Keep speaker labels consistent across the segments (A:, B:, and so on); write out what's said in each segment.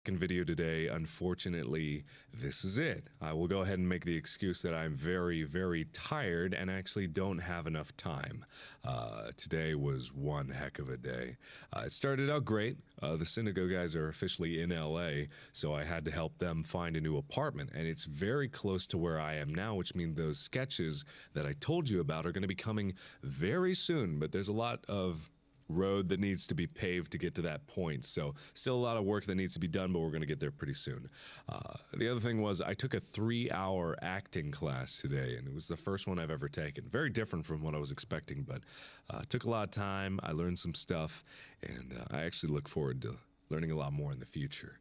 A: Video today. Unfortunately, this is it. I will go ahead and make the excuse that I'm very, very tired and actually don't have enough time. Today was one heck of a day. It started out great. The Syndigo guys are officially in LA, so I had to help them find a new apartment, and it's very close to where I am now, which means those sketches that I told you about are going to be coming very soon, but there's a lot of road that needs to be paved to get to that point, so still a lot of work that needs to be done, but we're going to get there pretty soon. The other thing was I took a 3-hour acting class today, and it was the first one I've ever taken. Very different from what I was expecting, but took a lot of time. I learned some stuff, and I actually look forward to learning a lot more in the future.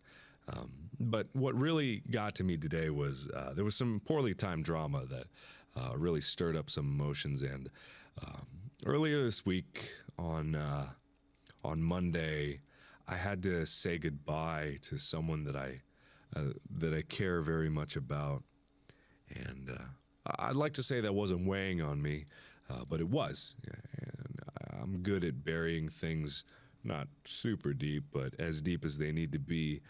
A: But what really got to me today was there was some poorly timed drama that really stirred up some emotions. And earlier this week on Monday, I had to say goodbye to someone that I care very much about, and I'd like to say that wasn't weighing on me, but it was. And I'm good at burying things not super deep, but as deep as they need to be,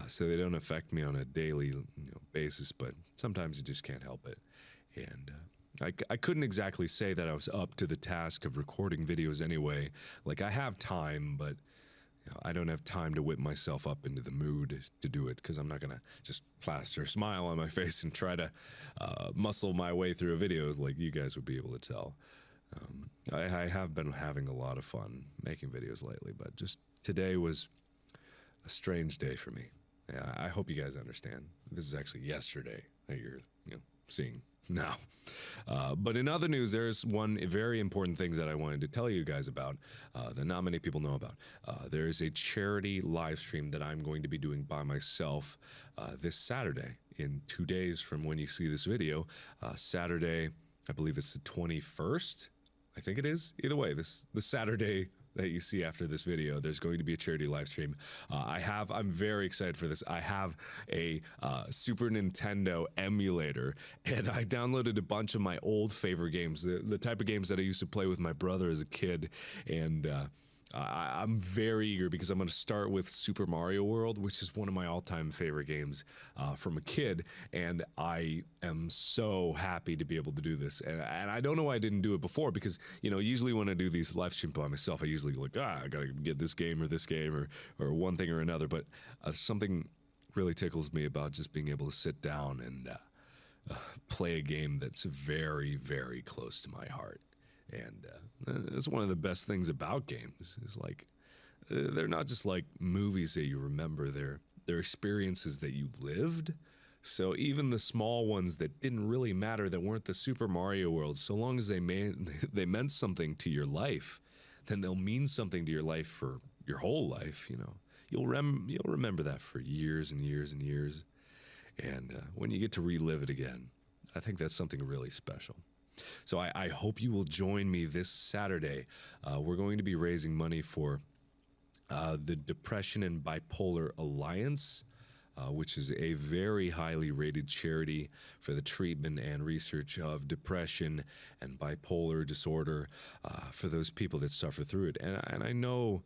A: so they don't affect me on a daily basis, but sometimes you just can't help it. And I couldn't exactly say that I was up to the task of recording videos anyway. Like, I have time, but I don't have time to whip myself up into the mood to do it, because I'm not gonna just plaster a smile on my face and try to muscle my way through videos like you guys would be able to tell. I have been having a lot of fun making videos lately, but just today was a strange day for me. Yeah, I hope you guys understand. This is actually yesterday that you're seeing now. But in other news, there's one very important thing that I wanted to tell you guys about that not many people know about. There's a charity live stream that I'm going to be doing by myself this Saturday, in 2 days from when you see this video. Saturday, I believe it's the 21st. I think it is. Either way, the Saturday that you see after this video, there's going to be a charity live stream. I'm very excited for this. I have a Super Nintendo emulator, and I downloaded a bunch of my old favorite games, the type of games that I used to play with my brother as a kid, and I'm very eager because I'm going to start with Super Mario World, which is one of my all-time favorite games from a kid, and I am so happy to be able to do this. And I don't know why I didn't do it before, because usually when I do these live streams by myself, I usually like, I gotta get this game or one thing or another. But something really tickles me about just being able to sit down and play a game that's very, very close to my heart. And that's one of the best things about games, is like they're not just like movies that you remember, they're experiences that you lived. So even the small ones that didn't really matter, that weren't the Super Mario World, so long as they meant something to your life, then they'll mean something to your life for your whole life. You'll remember that for years and years and years. And when you get to relive it again, I think that's something really special. So I hope you will join me this Saturday. We're going to be raising money for the Depression and Bipolar Alliance, which is a very highly rated charity for the treatment and research of depression and bipolar disorder for those people that suffer through it. And I know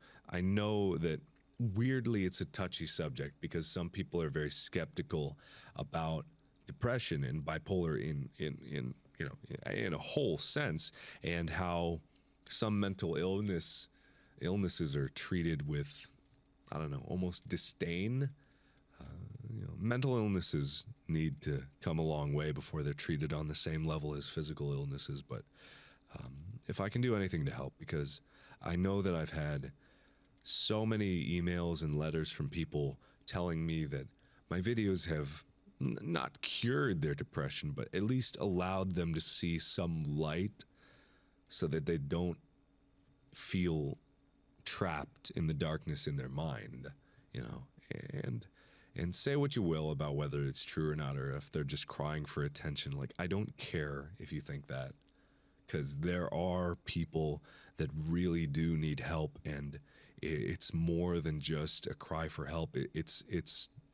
A: that weirdly it's a touchy subject, because some people are very skeptical about depression and bipolar in a whole sense, and how some mental illnesses are treated with, I don't know, almost disdain. Mental illnesses need to come a long way before they're treated on the same level as physical illnesses. But if I can do anything to help, because I know that I've had so many emails and letters from people telling me that my videos have not cured their depression, but at least allowed them to see some light, so that they don't feel trapped in the darkness in their mind, and say what you will about whether it's true or not, or if they're just crying for attention. Like, I don't care if you think that, because there are people that really do need help, and it's more than just a cry for help. It's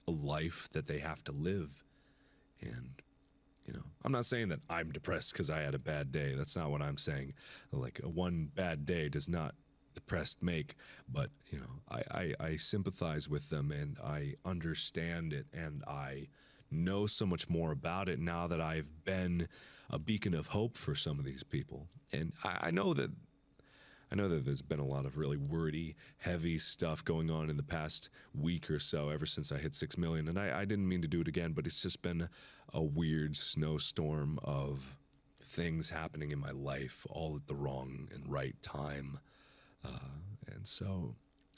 A: a life that they have to live. And I'm not saying that I'm depressed because I had a bad day. That's not what I'm saying. Like, one bad day does not depressed make, but you know, I sympathize with them and I understand it, and I know so much more about it now that I've been a beacon of hope for some of these people. And I know that there's been a lot of really wordy, heavy stuff going on in the past week or so, ever since I hit 6 million. And I didn't mean to do it again, but it's just been a weird snowstorm of things happening in my life all at the wrong and right time. And so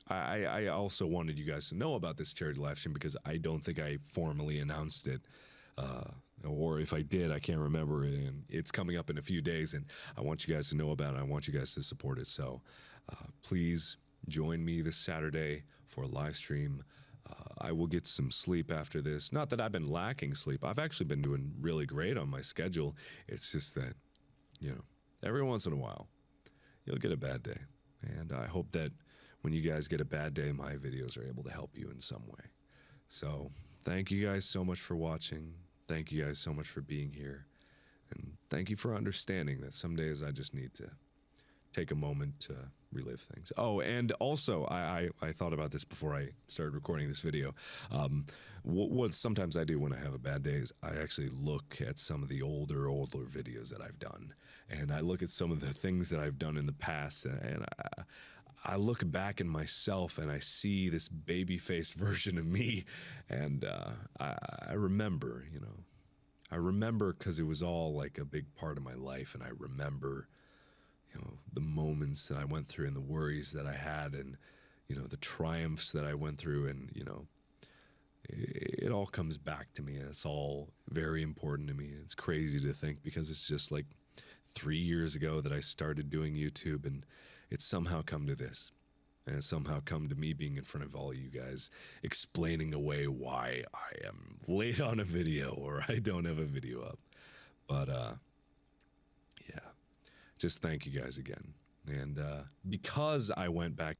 A: I also wanted you guys to know about this charity live stream because I don't think I formally announced it. Or if I did, I can't remember. And it's coming up in a few days, and I want you guys to know about it. I want you guys to support it. So please join me this Saturday for a live stream. I will get some sleep after this. Not that I've been lacking sleep. I've actually been doing really great on my schedule. It's just that, you know, every once in a while, you'll get a bad day. And I hope that when you guys get a bad day, my videos are able to help you in some way. So thank you guys so much for watching. Thank you guys so much for being here. And thank you for understanding that some days I just need to take a moment to relive things. Oh, and also, I thought about this before I started recording this video. What sometimes I do when I have a bad day is I actually look at some of the older videos that I've done. And I look at some of the things that I've done in the past, and I look back in myself and I see this baby-faced version of me, and I remember, you know, I remember because it was all like a big part of my life, and I remember, you know, the moments that I went through and the worries that I had, and you know, the triumphs that I went through, and you know, it all comes back to me, and it's all very important to me. It's crazy to think because it's just like 3 years ago that I started doing YouTube, and it's somehow come to this. And it's somehow come to me being in front of all you guys, explaining away why I am late on a video or I don't have a video up. But yeah, just thank you guys again. And because I went back